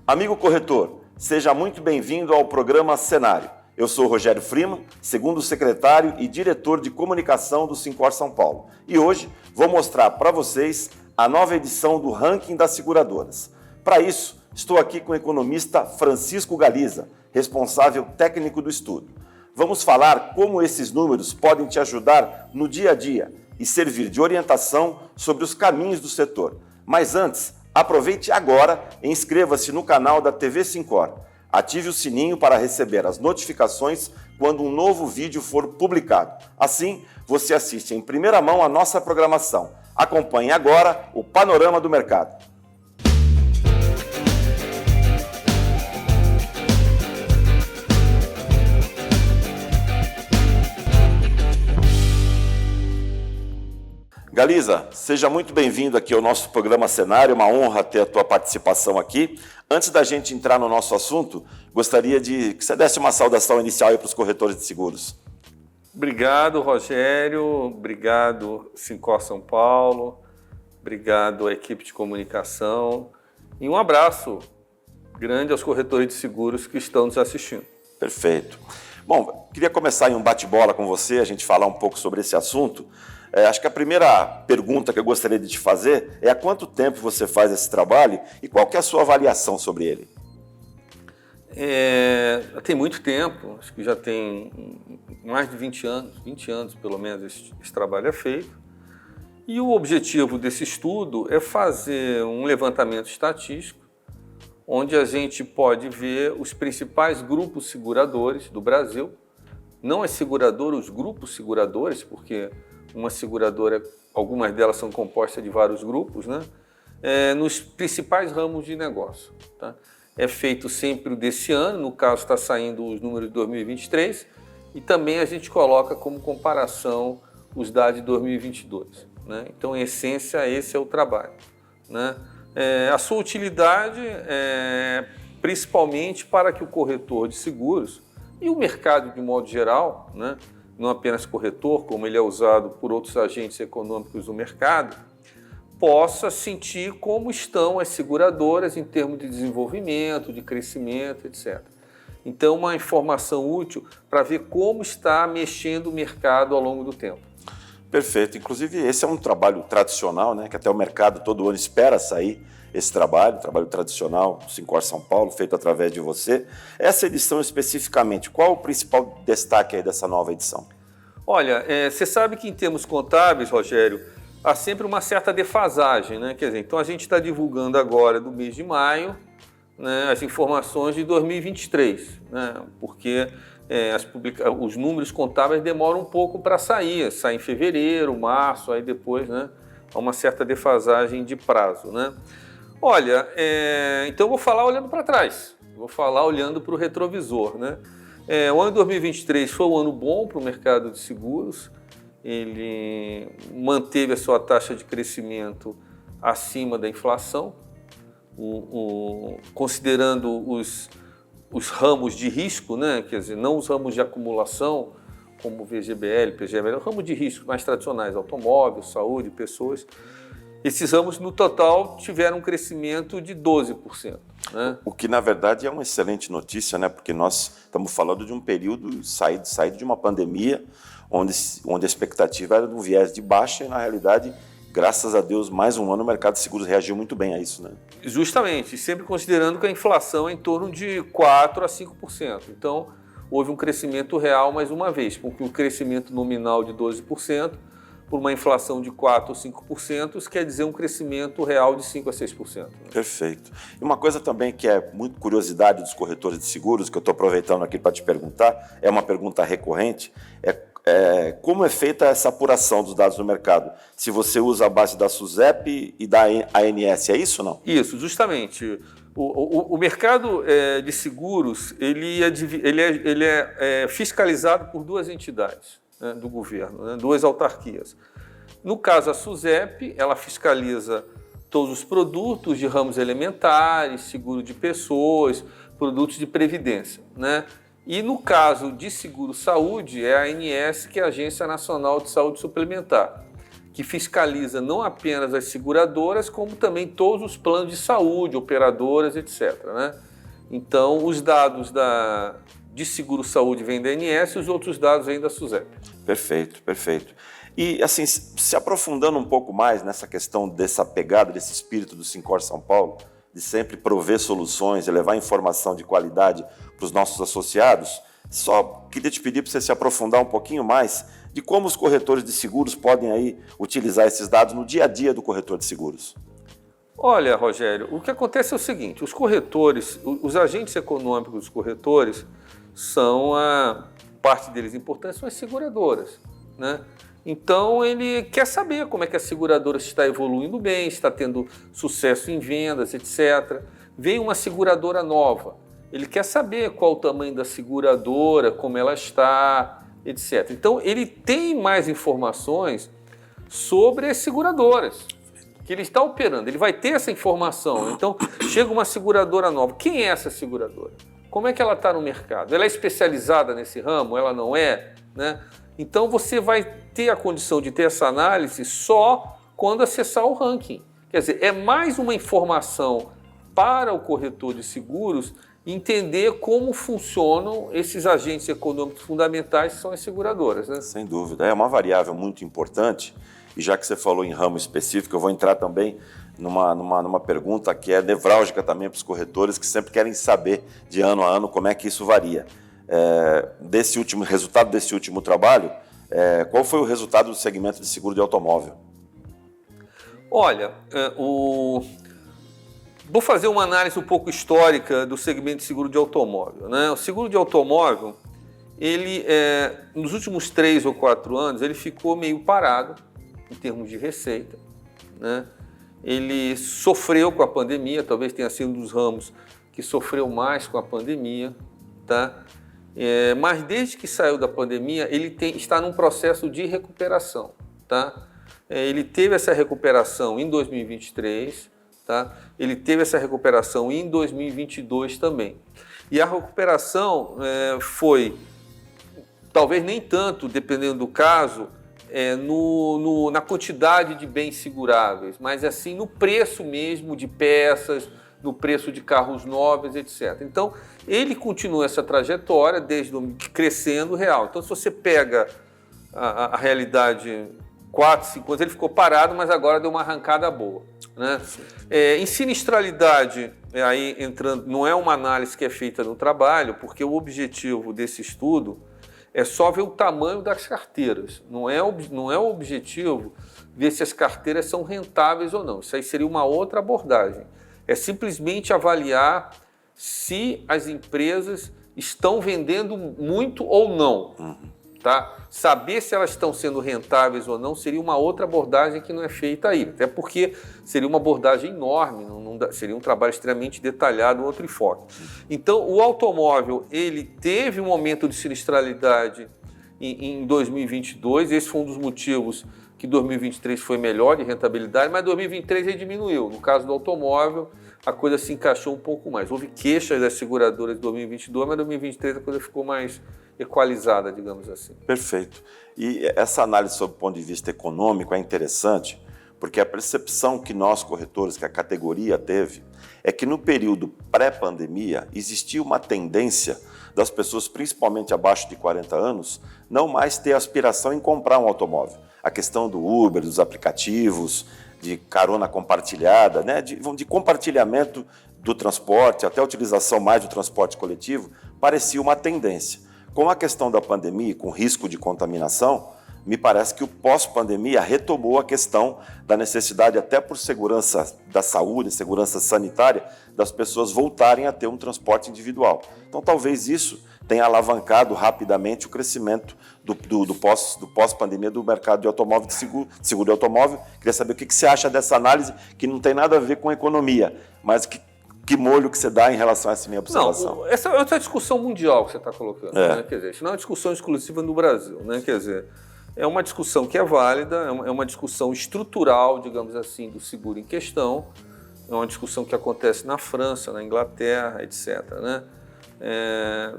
Amigo corretor, seja muito bem-vindo ao programa Cenário. Eu sou Rogério Freeman, segundo secretário e diretor de comunicação do Sincor São Paulo. E hoje vou mostrar para vocês a nova edição do ranking das seguradoras. Para isso, estou aqui com o economista Francisco Galiza, responsável técnico do estudo. Vamos falar como esses números podem te ajudar no dia a dia e servir de orientação sobre os caminhos do setor. Mas antes, aproveite agora e inscreva-se no canal da TV Sincor. Ative o sininho para receber as notificações quando um novo vídeo for publicado. Assim, você assiste em primeira mão a nossa programação. Acompanhe agora o panorama do mercado. Galiza, seja muito bem-vindo aqui ao nosso programa Cenário, uma honra ter a tua participação aqui. Antes da gente entrar no nosso assunto, gostaria de que você desse uma saudação inicial para os corretores de seguros. Obrigado, Rogério, obrigado, Sincor São Paulo, obrigado à equipe de comunicação e um abraço grande aos corretores de seguros que estão nos assistindo. Perfeito. Bom, queria começar em um bate-bola com você, a gente falar um pouco sobre esse assunto. Acho que a primeira pergunta que eu gostaria de te fazer é há quanto tempo você faz esse trabalho e qual que é a sua avaliação sobre ele? Tem muito tempo, acho que já tem mais de 20 anos pelo menos esse trabalho é feito. E o objetivo desse estudo é fazer um levantamento estatístico onde a gente pode ver os principais grupos seguradores do Brasil, não as seguradoras, os grupos seguradores, porque uma seguradora, algumas delas são compostas de vários grupos, né? Nos principais ramos de negócio. Tá? É feito sempre o desse ano, no caso está saindo os números de 2023, e também a gente coloca como comparação os dados de 2022. Né? Então, em essência, esse é o trabalho. Né? A sua utilidade é principalmente para que o corretor de seguros e o mercado de modo geral, né? Não apenas corretor, como ele é usado por outros agentes econômicos do mercado, possa sentir como estão as seguradoras em termos de desenvolvimento, de crescimento, etc. Então, uma informação útil para ver como está mexendo o mercado ao longo do tempo. Perfeito. Inclusive, esse é um trabalho tradicional, né, que até o mercado todo ano espera sair esse trabalho tradicional do Sincor São Paulo, feito através de você. Essa edição especificamente, qual o principal destaque aí dessa nova edição? Olha, você sabe que em termos contábeis, Rogério, há sempre uma certa defasagem, né? Quer dizer, então a gente está divulgando agora, do mês de maio, né, as informações de 2023, né? Porque os números contábeis demoram um pouco para sair, sai em fevereiro, março, aí depois, né, há uma certa defasagem de prazo, né? Olha, então eu vou falar olhando para trás, vou falar olhando para o retrovisor, né? O ano de 2023 foi um ano bom para o mercado de seguros, ele manteve a sua taxa de crescimento acima da inflação, considerando os ramos de risco, né? Quer dizer, não os ramos de acumulação, como VGBL, PGBL, ramos de risco mais tradicionais, automóvel, saúde, pessoas. Esses ramos, no total, tiveram um crescimento de 12%. Né? O que, na verdade, é uma excelente notícia, né? Porque nós estamos falando de um período saído de uma pandemia, onde a expectativa era de um viés de baixa e, na realidade, graças a Deus, mais um ano o mercado de seguros reagiu muito bem a isso, né? Justamente, sempre considerando que a inflação é em torno de 4% a 5%. Então, houve um crescimento real mais uma vez, porque um crescimento nominal de 12%, por uma inflação de 4% ou 5%, isso quer dizer um crescimento real de 5% a 6%. Perfeito. E uma coisa também que é muito curiosidade dos corretores de seguros, que eu estou aproveitando aqui para te perguntar, é uma pergunta recorrente, como é feita essa apuração dos dados do mercado? Se você usa a base da SUSEP e da ANS, é isso ou não? Isso, justamente. O mercado de seguros ele é fiscalizado por duas entidades, né, do governo, né, duas autarquias. No caso, a SUSEP, ela fiscaliza todos os produtos de ramos elementares, seguro de pessoas, produtos de previdência, né? E no caso de seguro-saúde, é a ANS, que é a Agência Nacional de Saúde Suplementar, que fiscaliza não apenas as seguradoras, como também todos os planos de saúde, operadoras, etc., né? Então, os dados de seguro-saúde vêm da ANS e os outros dados vêm da SUSEP. Perfeito, perfeito. E, assim, se aprofundando um pouco mais nessa questão dessa pegada, desse espírito do Sincor São Paulo, de sempre prover soluções e levar informação de qualidade para os nossos associados, só queria te pedir para você se aprofundar um pouquinho mais de como os corretores de seguros podem aí utilizar esses dados no dia a dia do corretor de seguros. Olha, Rogério, o que acontece é o seguinte, os corretores, os agentes econômicos dos corretores são parte deles importante são as seguradoras, né? Então ele quer saber como é que a seguradora está evoluindo bem, está tendo sucesso em vendas, etc. Vem uma seguradora nova, ele quer saber qual o tamanho da seguradora, como ela está, etc. Então ele tem mais informações sobre as seguradoras que ele está operando, ele vai ter essa informação. Então chega uma seguradora nova, quem é essa seguradora? Como é que ela está no mercado? Ela é especializada nesse ramo? Ela não é? Né? Então você vai ter a condição de ter essa análise só quando acessar o ranking. Quer dizer, é mais uma informação para o corretor de seguros entender como funcionam esses agentes econômicos fundamentais que são as seguradoras, né? Sem dúvida, é uma variável muito importante. E já que você falou em ramo específico, eu vou entrar também numa pergunta que é nevrálgica também para os corretores que sempre querem saber de ano a ano como é que isso varia. Resultado desse último trabalho, qual foi o resultado do segmento de seguro de automóvel? Olha, vou fazer uma análise um pouco histórica do segmento de seguro de automóvel, né? O seguro de automóvel, ele, nos últimos 3 ou 4 anos, ele ficou meio parado em termos de receita, né? Ele sofreu com a pandemia, talvez tenha sido um dos ramos que sofreu mais com a pandemia, tá? Mas desde que saiu da pandemia, ele está num processo de recuperação, tá? Ele teve essa recuperação em 2023, tá? Ele teve essa recuperação em 2022 também. E a recuperação foi, talvez nem tanto, dependendo do caso, na quantidade de bens seguráveis, mas assim no preço mesmo de peças, no preço de carros novos, etc. Então, ele continua essa trajetória crescendo real. Então, se você pega a realidade 4, 5 anos, ele ficou parado, mas agora deu uma arrancada boa, né? Em sinistralidade, aí entrando, não é uma análise que é feita no trabalho, porque o objetivo desse estudo é só ver o tamanho das carteiras. Não é o objetivo ver se as carteiras são rentáveis ou não. Isso aí seria uma outra abordagem. É simplesmente avaliar se as empresas estão vendendo muito ou não. Tá? Saber se elas estão sendo rentáveis ou não seria uma outra abordagem que não é feita aí. Até porque seria uma abordagem enorme, seria um trabalho extremamente detalhado, outro enfoque. Então, o automóvel, ele teve um momento de sinistralidade em 2022, esse foi um dos motivos que 2023 foi melhor de rentabilidade, mas 2023 ele diminuiu. No caso do automóvel, a coisa se encaixou um pouco mais. Houve queixas das seguradoras em 2022, mas em 2023 a coisa ficou mais equalizada, digamos assim. Perfeito. E essa análise sob o ponto de vista econômico é interessante, porque a percepção que nós, corretores, que a categoria teve, é que no período pré-pandemia existia uma tendência das pessoas, principalmente abaixo de 40 anos, não mais ter aspiração em comprar um automóvel. A questão do Uber, dos aplicativos, de carona compartilhada, né? de compartilhamento do transporte, até a utilização mais do transporte coletivo, parecia uma tendência. Com a questão da pandemia, com risco de contaminação, me parece que o pós-pandemia retomou a questão da necessidade, até por segurança da saúde, segurança sanitária, das pessoas voltarem a ter um transporte individual. Então, talvez isso tenha alavancado rapidamente o crescimento do pós-pandemia do mercado de automóvel, de seguro de automóvel. Queria saber o que você acha dessa análise, que não tem nada a ver com economia, mas que molho que você dá em relação a essa minha observação? Não, essa é outra discussão mundial que você está colocando. Né? Quer dizer, isso não é uma discussão exclusiva no Brasil. Né? Quer dizer, é uma discussão que é válida, é uma discussão estrutural, digamos assim, do seguro em questão. É uma discussão que acontece na França, na Inglaterra, etc. Né?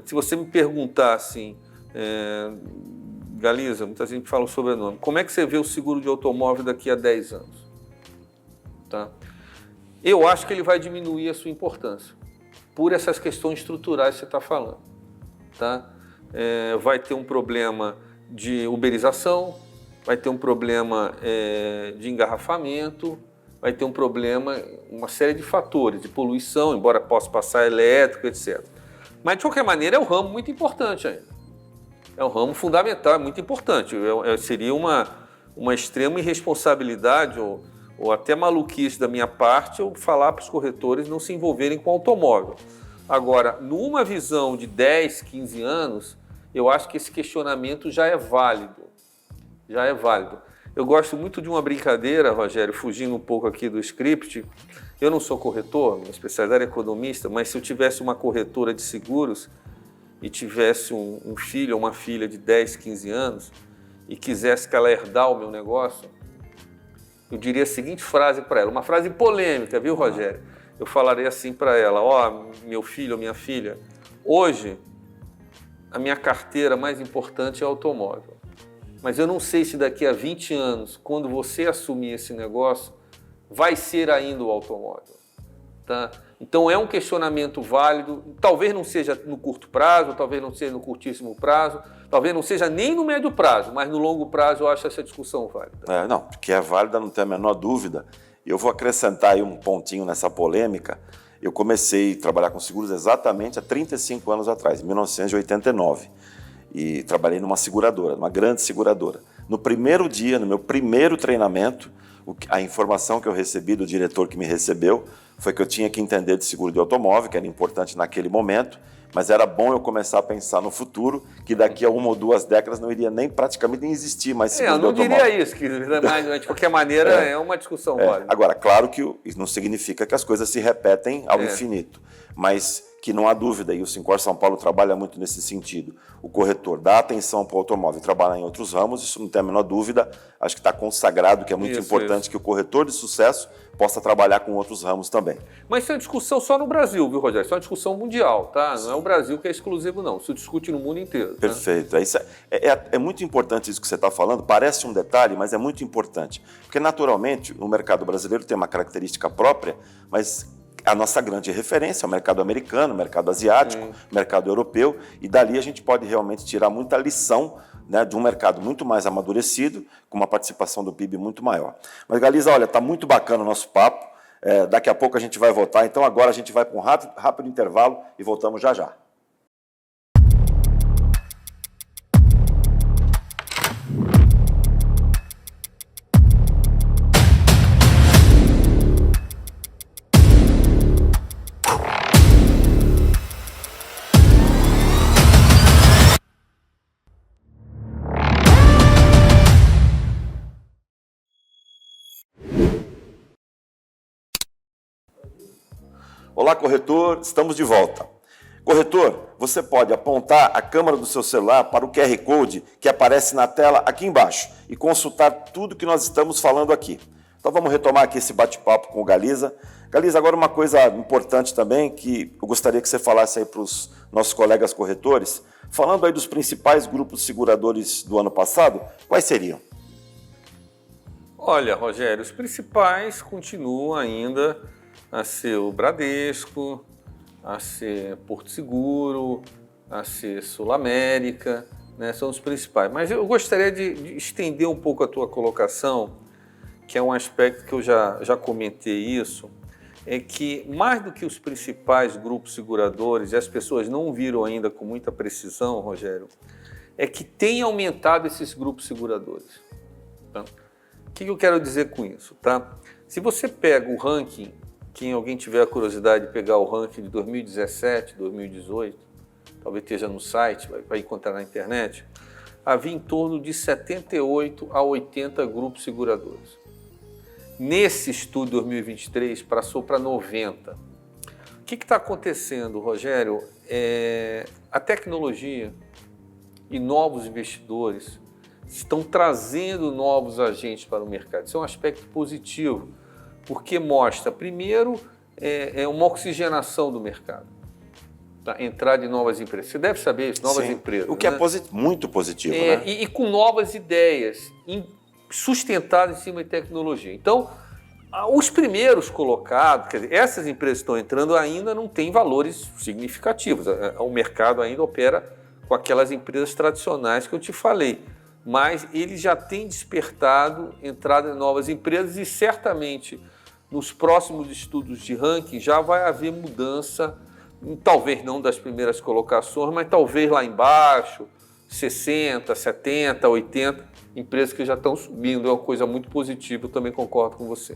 Se você me perguntar assim, Galiza, muita gente fala o sobrenome. Como é que você vê o seguro de automóvel daqui a 10 anos? Tá? Eu acho que ele vai diminuir a sua importância, por essas questões estruturais que você está falando. Tá? Vai ter um problema de uberização, vai ter um problema de engarrafamento, vai ter um problema, uma série de fatores, de poluição, embora possa passar elétrico, etc. Mas, de qualquer maneira, é um ramo muito importante ainda. É um ramo fundamental, é muito importante. Seria uma extrema irresponsabilidade ou até maluquice da minha parte eu falar para os corretores não se envolverem com automóvel. Agora, numa visão de 10, 15 anos, eu acho que esse questionamento já é válido. Já é válido. Eu gosto muito de uma brincadeira, Rogério, fugindo um pouco aqui do script. Eu não sou corretor, minha especialidade é economista, mas se eu tivesse uma corretora de seguros e tivesse um filho ou uma filha de 10, 15 anos e quisesse que ela herdar o meu negócio, eu diria a seguinte frase para ela, uma frase polêmica, viu, Rogério? Eu falaria assim para ela, meu filho ou minha filha, hoje a minha carteira mais importante é automóvel, mas eu não sei se daqui a 20 anos, quando você assumir esse negócio, vai ser ainda o automóvel. Tá? Então é um questionamento válido, talvez não seja no curto prazo, talvez não seja no curtíssimo prazo, talvez não seja nem no médio prazo, mas no longo prazo eu acho essa discussão válida. Não, porque é válida, não tem a menor dúvida. Eu vou acrescentar aí um pontinho nessa polêmica. Eu comecei a trabalhar com seguros exatamente há 35 anos atrás, em 1989, e trabalhei numa seguradora, numa grande seguradora. No primeiro dia, no meu primeiro treinamento, a informação que eu recebi do diretor que me recebeu foi que eu tinha que entender de seguro de automóvel, que era importante naquele momento, mas era bom eu começar a pensar no futuro, que daqui a 1 ou 2 décadas não iria nem praticamente nem existir mais seguro de automóvel. Eu não diria isso, mas de qualquer maneira é uma discussão válida. Agora, claro que isso não significa que as coisas se repetem ao infinito, mas que não há dúvida, e o Sincor São Paulo trabalha muito nesse sentido, o corretor dá atenção para o automóvel e trabalhar em outros ramos, isso não tem a menor dúvida, acho que está consagrado que é muito importante que o corretor de sucesso possa trabalhar com outros ramos também. Mas isso é uma discussão só no Brasil, viu, Rogério? Isso é uma discussão mundial, tá? Não é o Brasil que é exclusivo, não. Isso discute no mundo inteiro. Tá? Perfeito. É muito importante isso que você está falando, parece um detalhe, mas é muito importante. Porque, naturalmente, o mercado brasileiro tem uma característica própria, mas a nossa grande referência é o mercado americano, o mercado asiático, o mercado europeu, e dali a gente pode realmente tirar muita lição, né, de um mercado muito mais amadurecido, com uma participação do PIB muito maior. Mas, Galiza, olha, está muito bacana o nosso papo, daqui a pouco a gente vai votar, então agora a gente vai para um rápido intervalo e voltamos já já. Olá, corretor, estamos de volta. Corretor, você pode apontar a câmera do seu celular para o QR Code que aparece na tela aqui embaixo e consultar tudo que nós estamos falando aqui. Então vamos retomar aqui esse bate-papo com o Galiza. Galiza, agora uma coisa importante também que eu gostaria que você falasse aí para os nossos colegas corretores, falando aí dos principais grupos seguradores do ano passado, quais seriam? Olha, Rogério, os principais continuam ainda a ser o Bradesco, a ser Porto Seguro, a ser Sul América, né? São os principais. Mas eu gostaria de estender um pouco a tua colocação, que é um aspecto que eu já comentei isso, é que mais do que os principais grupos seguradores, e as pessoas não viram ainda com muita precisão, Rogério, é que tem aumentado esses grupos seguradores. Tá? O que eu quero dizer com isso? Tá? Se você pega o ranking, quem alguém tiver a curiosidade de pegar o ranking de 2017, 2018, talvez esteja no site, vai encontrar na internet, havia em torno de 78 a 80 grupos seguradores. Nesse estudo 2023, passou para 90. O que está acontecendo, Rogério? A tecnologia e novos investidores estão trazendo novos agentes para o mercado. Isso é um aspecto positivo, porque mostra, primeiro, uma oxigenação do mercado. a entrada de novas empresas. Você deve saber isso, novas empresas. O que né? é muito positivo, né? E com novas ideias, sustentadas em cima de tecnologia. Então, os primeiros colocados, quer dizer, essas empresas que estão entrando ainda não têm valores significativos. O mercado ainda opera com aquelas empresas tradicionais que eu te falei. Mas ele já tem despertado entrada em novas empresas e certamente nos próximos estudos de ranking já vai haver mudança, talvez não das primeiras colocações, mas talvez lá embaixo, 60, 70, 80, empresas que já estão subindo, é uma coisa muito positiva, eu também concordo com você.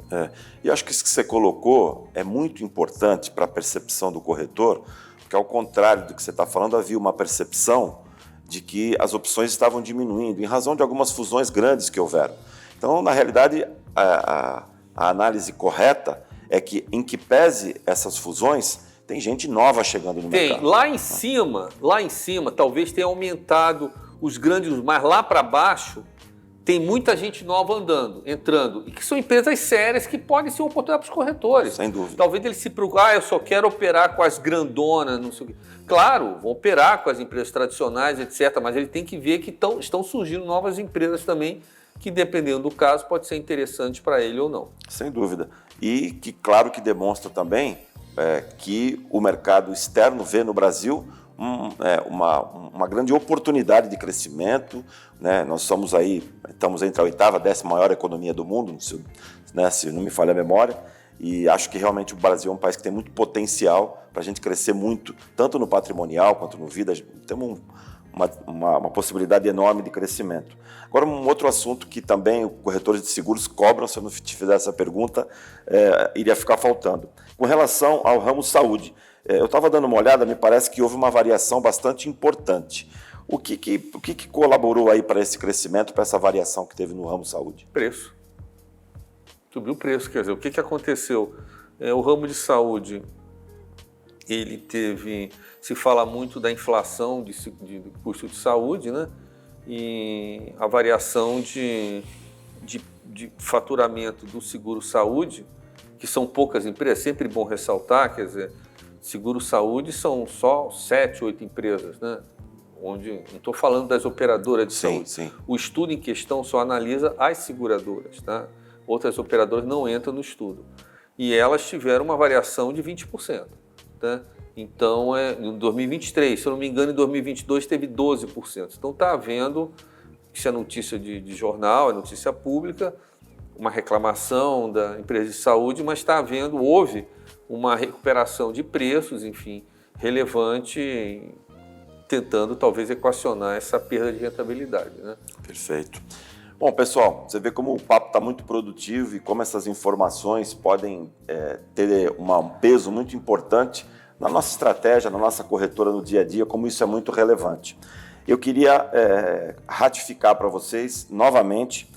E eu acho que isso que você colocou é muito importante para a percepção do corretor, porque ao contrário do que você está falando, havia uma percepção de que as opções estavam diminuindo, em razão de algumas fusões grandes que houveram. Então, na realidade, a análise correta é que, em que pese essas fusões, tem gente nova chegando no mercado. Tem. Lá em cima, talvez tenha aumentado os grandes, mas lá para baixo, tem muita gente nova entrando, e que são empresas sérias que podem ser uma oportunidade para os corretores. Sem dúvida. Talvez eles se preocupem, eu só quero operar com as grandonas, não sei o quê. Claro, vão operar com as empresas tradicionais, etc., mas ele tem que ver que estão surgindo novas empresas também, que dependendo do caso, pode ser interessante para ele ou não. Sem dúvida. E que, claro, que demonstra também que o mercado externo vê no Brasil uma grande oportunidade de crescimento, né? Nós estamos entre a oitava e 10ª maior economia do mundo, se não me falha a memória, e acho que realmente o Brasil é um país que tem muito potencial para a gente crescer muito, tanto no patrimonial quanto no vida. Temos uma possibilidade enorme de crescimento. Agora, um outro assunto que também os corretores de seguros cobram, se eu não te fizer essa pergunta, iria ficar faltando. Com relação ao ramo saúde, eu estava dando uma olhada, me parece que houve uma variação bastante importante. O que colaborou aí para esse crescimento, para essa variação que teve no ramo saúde? Preço. Subiu o preço, quer dizer, o que aconteceu? O ramo de saúde, ele teve, se fala muito da inflação de custo de saúde, né? E a variação de faturamento do seguro-saúde, que são poucas empresas, sempre bom ressaltar, quer dizer, seguro-saúde são só 7, 8 empresas, né? Onde, não estou falando das operadoras de saúde. Sim. O estudo em questão só analisa as seguradoras, tá? Outras operadoras não entram no estudo. E elas tiveram uma variação de 20%. Tá? Então, em 2023, se eu não me engano, em 2022 teve 12%. Então, está havendo, isso é notícia de jornal, é notícia pública, uma reclamação da empresa de saúde, mas houve uma recuperação de preços, enfim, relevante, tentando talvez equacionar essa perda de rentabilidade, né? Perfeito. Bom, pessoal, você vê como o papo está muito produtivo e como essas informações podem ter um peso muito importante na nossa estratégia, na nossa corretora no dia a dia, como isso é muito relevante. Eu queria ratificar para vocês, novamente,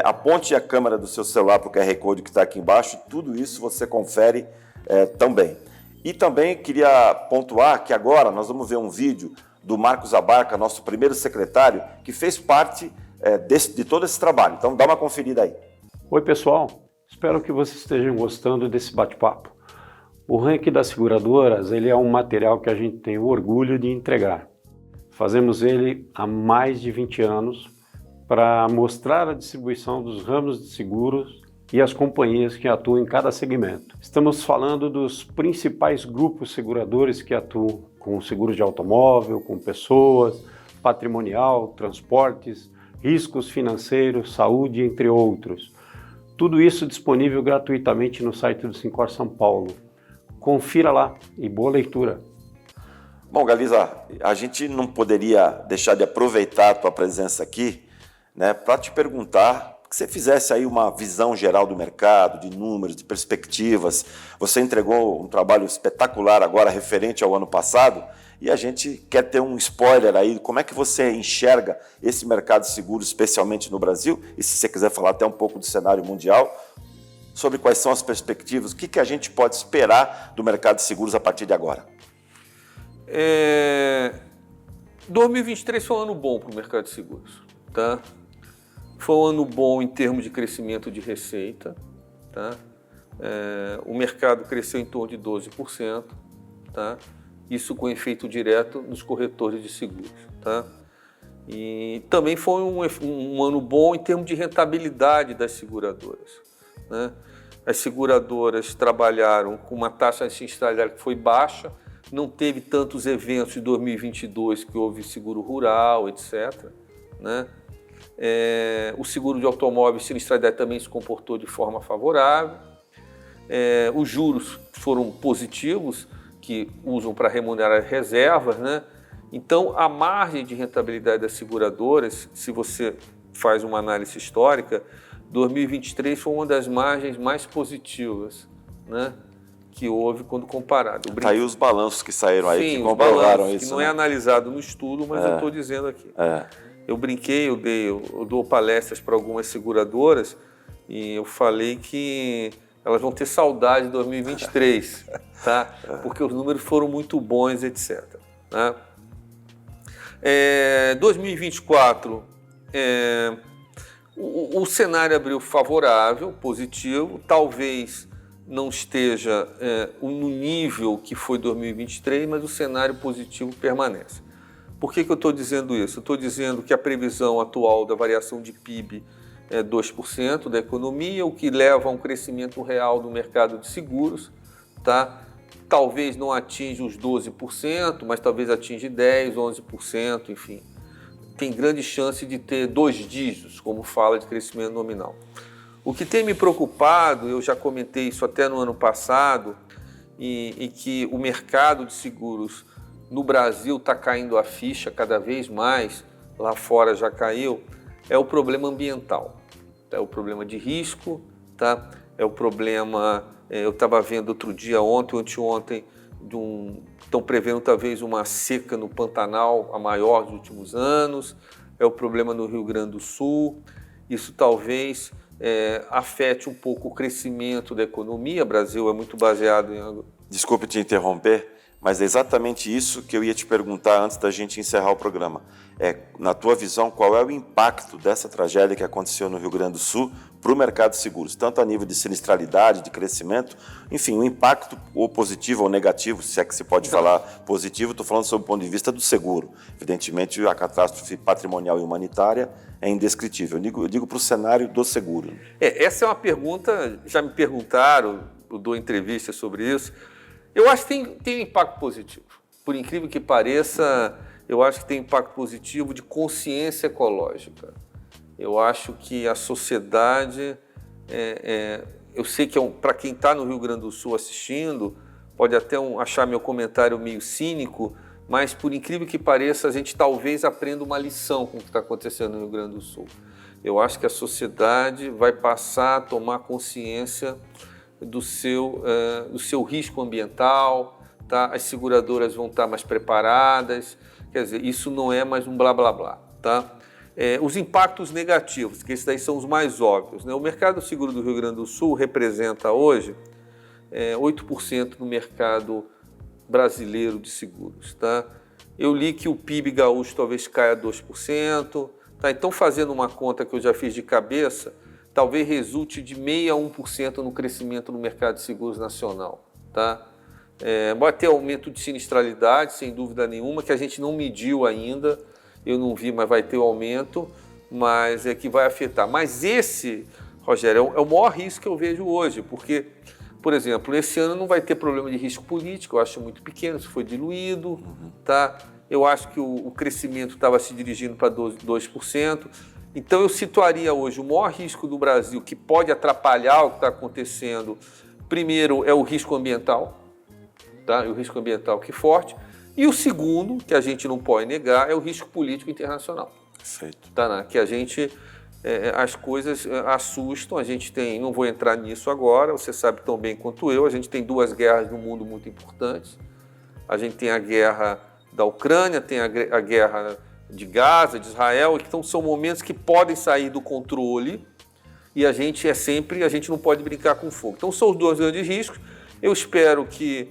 aponte a câmera do seu celular para o QR Code que está aqui embaixo, tudo isso você confere também. E também queria pontuar que agora nós vamos ver um vídeo do Marcos Abarca, nosso primeiro secretário, que fez parte de todo esse trabalho. Então dá uma conferida aí. Oi pessoal, espero que vocês estejam gostando desse bate-papo. O ranking das seguradoras ele é um material que a gente tem o orgulho de entregar. Fazemos ele há mais de 20 anos para mostrar a distribuição dos ramos de seguros e as companhias que atuam em cada segmento. Estamos falando dos principais grupos seguradores que atuam com seguros de automóvel, com pessoas, patrimonial, transportes, riscos financeiros, saúde, entre outros. Tudo isso disponível gratuitamente no site do Sincor São Paulo. Confira lá e boa leitura. Bom, Galiza, a gente não poderia deixar de aproveitar a tua presença aqui, né, para te perguntar que você fizesse aí uma visão geral do mercado, de números, de perspectivas. Você entregou um trabalho espetacular agora referente ao ano passado e a gente quer ter um spoiler aí, como é que você enxerga esse mercado de seguros, especialmente no Brasil, e se você quiser falar até um pouco do cenário mundial, sobre quais são as perspectivas, o que a gente pode esperar do mercado de seguros a partir de agora? 2023 foi um ano bom para o mercado de seguros, tá? Foi um ano bom em termos de crescimento de receita, tá? O mercado cresceu em torno de 12%, tá? isso com efeito direto nos corretores de seguros, tá? E também foi um ano bom em termos de rentabilidade das seguradoras, né? As seguradoras trabalharam com uma taxa de sinistralidade que foi baixa, não teve tantos eventos de 2022 que houve seguro rural, etc., né? O seguro de automóvel e sinistralidade também se comportou de forma favorável. Os juros foram positivos, que usam para remunerar reservas, né? Então, a margem de rentabilidade das seguradoras, se você faz uma análise histórica, 2023 foi uma das margens mais positivas, né, que houve quando comparado. Tá aí os balanços que saíram aí, Sim, que comprovaram balanços, isso. Que não é analisado no estudo, mas eu estou dizendo aqui. Eu brinquei, eu dou palestras para algumas seguradoras e eu falei que elas vão ter saudade de 2023, tá? Porque os números foram muito bons, etc. Né? 2024, o cenário abriu favorável, positivo, talvez não esteja no nível que foi 2023, mas o cenário positivo permanece. Por que eu estou dizendo isso? Eu estou dizendo que a previsão atual da variação de PIB é 2% da economia, o que leva a um crescimento real do mercado de seguros, tá? Talvez não atinja os 12%, mas talvez atinja 10%, 11%, enfim. Tem grande chance de ter 2 dígitos, como fala de crescimento nominal. O que tem me preocupado, eu já comentei isso até no ano passado, e que o mercado de seguros no Brasil está caindo a ficha cada vez mais, lá fora já caiu, é o problema ambiental. É o problema de risco, tá? É o problema, eu estava vendo outro dia, ontem ou anteontem, estão prevendo talvez uma seca no Pantanal, a maior dos últimos anos, é o problema no Rio Grande do Sul, isso talvez afete um pouco o crescimento da economia. O Brasil é muito baseado em... Desculpe te interromper, mas é exatamente isso que eu ia te perguntar antes da gente encerrar o programa. Na tua visão, qual é o impacto dessa tragédia que aconteceu no Rio Grande do Sul para o mercado de seguros, tanto a nível de sinistralidade, de crescimento, enfim, o impacto ou positivo ou negativo, se é que se pode falar positivo, estou falando sob o ponto de vista do seguro. Evidentemente, a catástrofe patrimonial e humanitária é indescritível. Eu digo para o cenário do seguro. Essa é uma pergunta, já me perguntaram, eu dou entrevistas sobre isso. Eu acho que tem um impacto positivo. Por incrível que pareça, eu acho que tem impacto positivo de consciência ecológica. Eu acho que a sociedade, eu sei que para quem está no Rio Grande do Sul assistindo, pode até achar meu comentário meio cínico, mas por incrível que pareça, a gente talvez aprenda uma lição com o que está acontecendo no Rio Grande do Sul. Eu acho que a sociedade vai passar a tomar consciência do seu risco ambiental, tá? As seguradoras vão estar mais preparadas, quer dizer, isso não é mais um blá blá blá, tá? Os impactos negativos, que esses daí são os mais óbvios, né? O mercado seguro do Rio Grande do Sul representa hoje 8% no mercado brasileiro de seguros, tá? Eu li que o PIB gaúcho talvez caia 2%, tá? Então, fazendo uma conta que eu já fiz de cabeça, talvez resulte de 0,5% a 1% no crescimento no mercado de seguros nacional, tá? Vai ter aumento de sinistralidade, sem dúvida nenhuma, que a gente não mediu ainda, eu não vi, mas vai ter o aumento, mas que vai afetar. Mas esse, Rogério, é o maior risco que eu vejo hoje, porque, por exemplo, esse ano não vai ter problema de risco político, eu acho muito pequeno, isso foi diluído, tá? Eu acho que o crescimento estava se dirigindo para 2%. Então, eu situaria hoje o maior risco do Brasil, que pode atrapalhar o que está acontecendo. Primeiro é o risco ambiental, tá? O risco ambiental que é forte. E o segundo, que a gente não pode negar, é o risco político internacional. Perfeito. Tá, né? Que a gente, as coisas assustam, a gente tem, não vou entrar nisso agora, você sabe tão bem quanto eu, a gente tem 2 guerras no mundo muito importantes. A gente tem a guerra da Ucrânia, tem a guerra de Gaza, de Israel, então são momentos que podem sair do controle e a gente não pode brincar com fogo. Então são os 2 grandes riscos. Eu espero que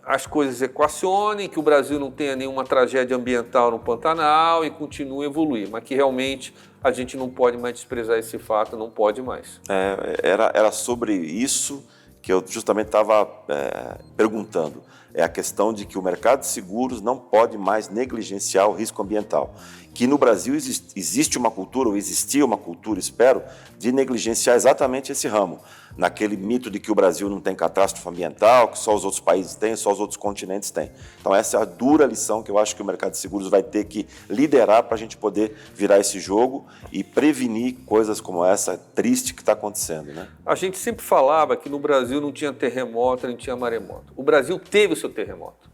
as coisas equacionem, que o Brasil não tenha nenhuma tragédia ambiental no Pantanal e continue a evoluir, mas que realmente a gente não pode mais desprezar esse fato, não pode mais. Era sobre isso que eu justamente estava perguntando. é a questão de que o mercado de seguros não pode mais negligenciar o risco ambiental. Que no Brasil existe uma cultura, ou existia uma cultura, espero, de negligenciar exatamente esse ramo. Naquele mito de que o Brasil não tem catástrofe ambiental, que só os outros países têm, só os outros continentes têm. Então essa é a dura lição que eu acho que o mercado de seguros vai ter que liderar para a gente poder virar esse jogo e prevenir coisas como essa triste que está acontecendo, né? A gente sempre falava que no Brasil não tinha terremoto, não tinha maremoto. O Brasil teve o seu terremoto.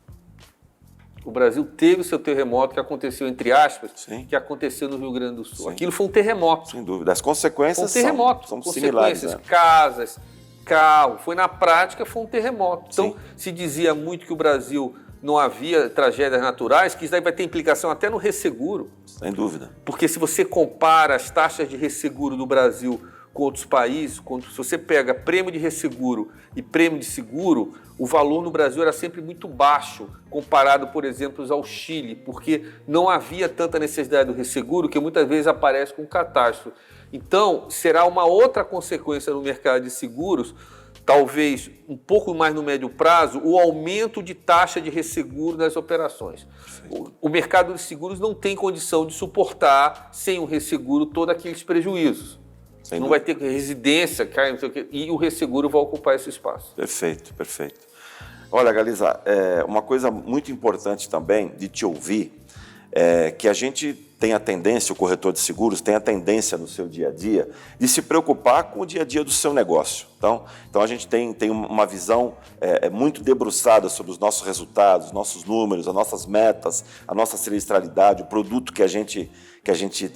O Brasil teve o seu terremoto que aconteceu, entre aspas, Sim. que aconteceu no Rio Grande do Sul. Sim. Aquilo foi um terremoto. Sem dúvida. As consequências foi um terremoto. são similares. Consequências, Né? casas, carro. Foi na prática, foi um terremoto. Então, Sim. se dizia muito que o Brasil não havia tragédias naturais, que isso daí vai ter implicação até no resseguro. Sem dúvida. Porque se você compara as taxas de resseguro do Brasil com outros países, se você pega prêmio de resseguro e prêmio de seguro, o valor no Brasil era sempre muito baixo, comparado, por exemplo, ao Chile, porque não havia tanta necessidade do resseguro, que muitas vezes aparece com catástrofe. Então, será uma outra consequência no mercado de seguros, talvez um pouco mais no médio prazo, o aumento de taxa de resseguro nas operações. O mercado de seguros não tem condição de suportar, sem o resseguro, todos aqueles prejuízos. Não vai ter residência, não sei o quê, e o resseguro vai ocupar esse espaço. Perfeito, perfeito. Olha, Galiza, uma coisa muito importante também de te ouvir é que a gente tem a tendência, o corretor de seguros tem a tendência no seu dia a dia de se preocupar com o dia a dia do seu negócio. Então a gente tem uma visão muito debruçada sobre os nossos resultados, os nossos números, as nossas metas, a nossa sinistralidade, o produto que a gente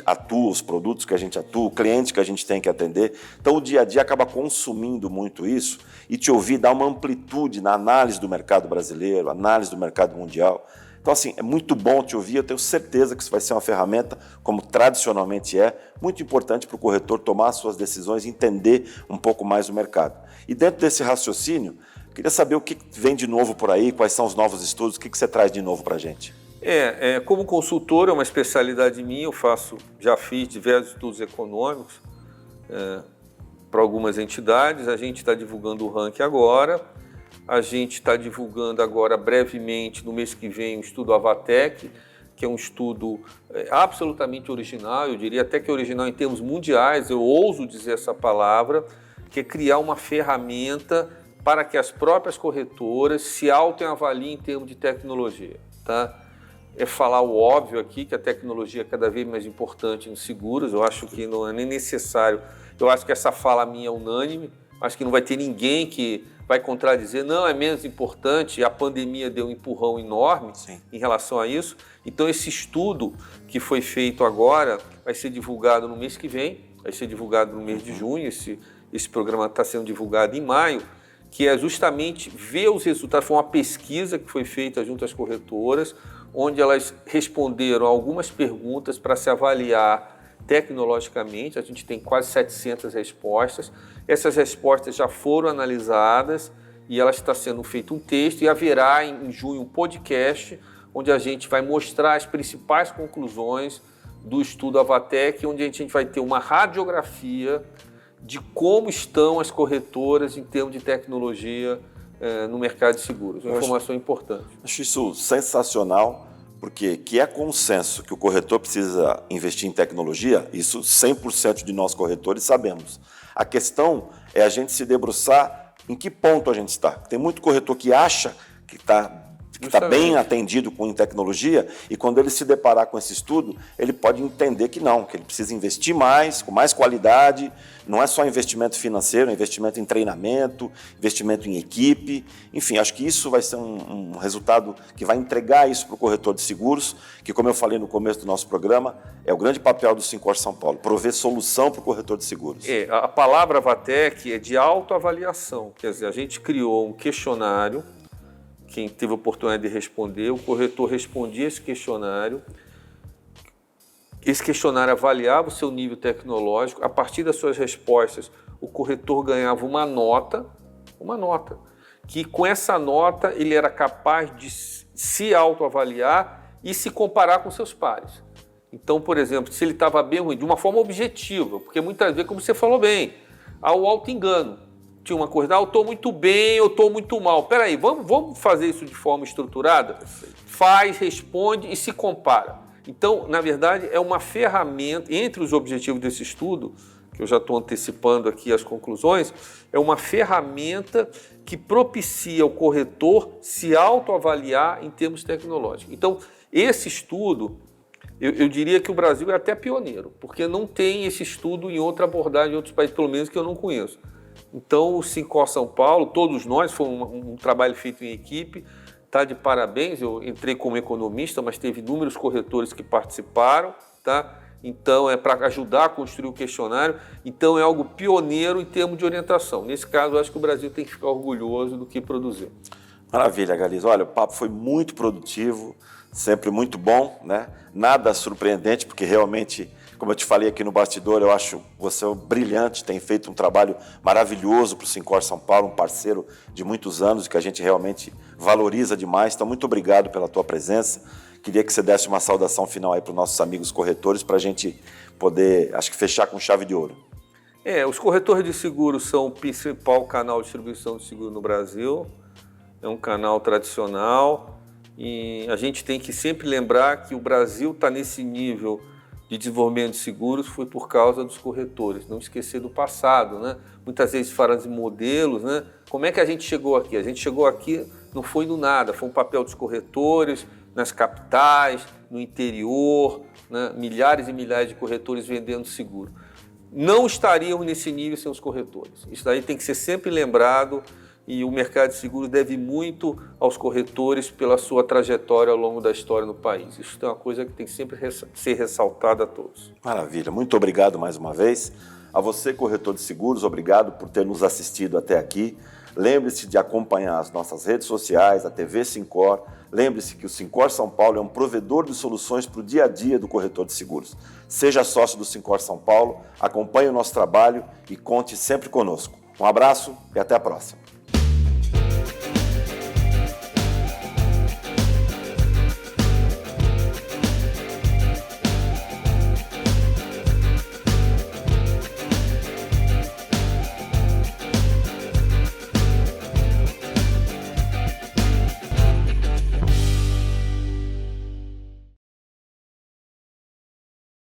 atua, os produtos que a gente atua, o cliente que a gente tem que atender. Então o dia a dia acaba consumindo muito isso e te ouvir dar uma amplitude na análise do mercado brasileiro, análise do mercado mundial. Então, assim, é muito bom te ouvir, eu tenho certeza que isso vai ser uma ferramenta, como tradicionalmente muito importante para o corretor tomar suas decisões e entender um pouco mais o mercado. E dentro desse raciocínio, eu queria saber o que vem de novo por aí, quais são os novos estudos, o que você traz de novo para a gente? Como consultor, é uma especialidade minha, já fiz diversos estudos econômicos para algumas entidades, a gente está divulgando o ranking agora. A gente está divulgando agora brevemente, no mês que vem, o estudo Avatec, que é um estudo absolutamente original, eu diria até que original em termos mundiais, eu ouso dizer essa palavra, que é criar uma ferramenta para que as próprias corretoras se autoavaliem em termos de tecnologia. Tá? É falar o óbvio aqui, que a tecnologia é cada vez mais importante nos seguros, eu acho que não é nem necessário, eu acho que essa fala minha é unânime, acho que não vai ter ninguém que vai contradizer, não, é menos importante, a pandemia deu um empurrão enorme Sim. em relação a isso. Então esse estudo que foi feito agora vai ser divulgado no mês que vem, vai ser divulgado no mês de junho, esse programa está sendo divulgado em maio, que é justamente ver os resultados, foi uma pesquisa que foi feita junto às corretoras, onde elas responderam algumas perguntas para se avaliar tecnologicamente, a gente tem quase 700 respostas. Essas respostas já foram analisadas e elas está sendo feito um texto e haverá em junho um podcast onde a gente vai mostrar as principais conclusões do estudo Avatec, onde a gente vai ter uma radiografia de como estão as corretoras em termos de tecnologia no mercado de seguros. Uma informação importante. Acho isso sensacional. Porque que é consenso que o corretor precisa investir em tecnologia, isso 100% de nós corretores sabemos. A questão é a gente se debruçar em que ponto a gente está. Tem muito corretor que acha que está bem atendido com tecnologia e quando ele se deparar com esse estudo, ele pode entender que não, que ele precisa investir mais, com mais qualidade, não é só investimento financeiro, é investimento em treinamento, investimento em equipe, enfim, acho que isso vai ser um resultado que vai entregar isso para o corretor de seguros, que como eu falei no começo do nosso programa, é o grande papel do Syncor São Paulo, prover solução para o corretor de seguros. A palavra Avatec é de autoavaliação, quer dizer, a gente criou um questionário. Quem teve a oportunidade de responder, o corretor respondia esse questionário avaliava o seu nível tecnológico, a partir das suas respostas, o corretor ganhava uma nota, que com essa nota ele era capaz de se autoavaliar e se comparar com seus pares. Então, por exemplo, se ele estava bem ou ruim, de uma forma objetiva, porque muitas vezes, como você falou bem, há o auto-engano. tinha uma coisa, eu estou muito bem, eu estou muito mal. Peraí, vamos fazer isso de forma estruturada? Faz, responde e se compara. Então, na verdade, é uma ferramenta, entre os objetivos desse estudo, que eu já estou antecipando aqui as conclusões, é uma ferramenta que propicia o corretor se autoavaliar em termos tecnológicos. Então, esse estudo, eu diria que o Brasil é até pioneiro, porque não tem esse estudo em outra abordagem em outros países, pelo menos que eu não conheço. Então, o Sincor São Paulo, todos nós, foi um trabalho feito em equipe, está de parabéns. Eu entrei como economista, mas teve inúmeros corretores que participaram, tá? Então, é para ajudar a construir o questionário. Então, é algo pioneiro em termos de orientação. Nesse caso, eu acho que o Brasil tem que ficar orgulhoso do que produziu. Maravilha, Galiza. Olha, o papo foi muito produtivo, sempre muito bom, né? Nada surpreendente, porque realmente, como eu te falei aqui no bastidor, eu acho você brilhante, tem feito um trabalho maravilhoso para o Sincor São Paulo, um parceiro de muitos anos que a gente realmente valoriza demais. Então, muito obrigado pela tua presença. Queria que você desse uma saudação final aí para os nossos amigos corretores, para a gente poder, acho que, fechar com chave de ouro. Os corretores de seguros são o principal canal de distribuição de seguro no Brasil. É um canal tradicional e a gente tem que sempre lembrar que o Brasil está nesse nível de desenvolvimento de seguros foi por causa dos corretores. Não esquecer do passado, né? Muitas vezes falam de modelos, né? Como é que a gente chegou aqui? A gente chegou aqui, não foi do nada, foi um papel dos corretores, nas capitais, no interior, né? Milhares e milhares de corretores vendendo seguro. Não estariam nesse nível sem os corretores. Isso daí tem que ser sempre lembrado e o mercado de seguros deve muito aos corretores pela sua trajetória ao longo da história no país. Isso é uma coisa que tem que sempre ser ressaltada a todos. Maravilha. Muito obrigado mais uma vez. A você, corretor de seguros, obrigado por ter nos assistido até aqui. Lembre-se de acompanhar as nossas redes sociais, a TV Sincor. Lembre-se que o Sincor São Paulo é um provedor de soluções para o dia a dia do corretor de seguros. Seja sócio do Sincor São Paulo, acompanhe o nosso trabalho e conte sempre conosco. Um abraço e até a próxima.